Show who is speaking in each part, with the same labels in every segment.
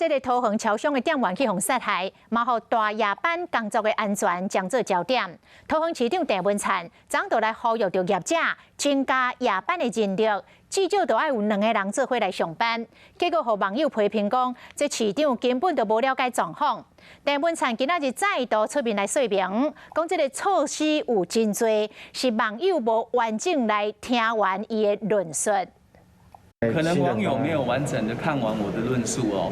Speaker 1: 这个桃园超商的店员去互杀害，嘛互大夜班工作的安全将做焦点。桃园市长郑文灿昨就来呼吁着业者增加夜班的人力，至少都要有2个人做伙来上班。结果，互网友批评讲，这市长根本就无了解状况。郑文灿今仔日再度出面来说明，讲这个措施有真多，是网友无完整来听完伊的论述。
Speaker 2: 可能网友没有完整的看完我的论述哦。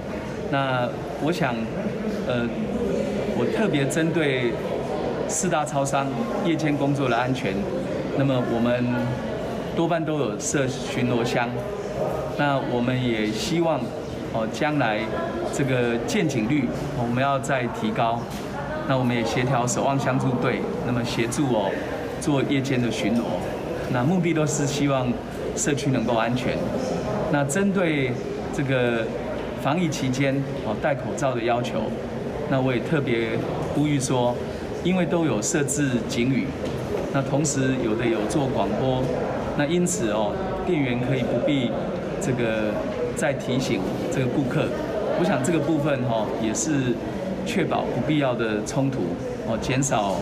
Speaker 2: 那我想，我特别针对4大超商夜间工作的安全，那么我们多半都有设巡逻箱。那我们也希望将来这个见警率我们要再提高。那我们也协调守望相助队，那么协助做夜间的巡逻。那目的都是希望社区能够安全。 那针对这个防疫期间戴口罩的要求，那我也特别呼吁说，因为都有设置警语，那同时有的有做广播，那因此店员可以不必这个再提醒这个顾客。我想这个部分也是确保不必要的冲突减少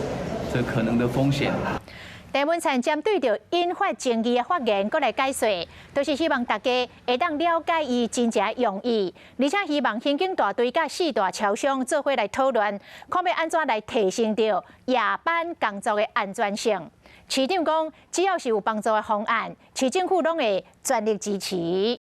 Speaker 2: 这可能的风险。
Speaker 1: 郑文灿针对着引发争议的发言，搁来解说，就是希望大家会当了解伊真正用意，而且希望刑警大队甲4大超商做伙来讨论，看要安怎来提升着夜班工作的安全性。市长讲，只要是有帮助的方案，市政府拢会全力支持。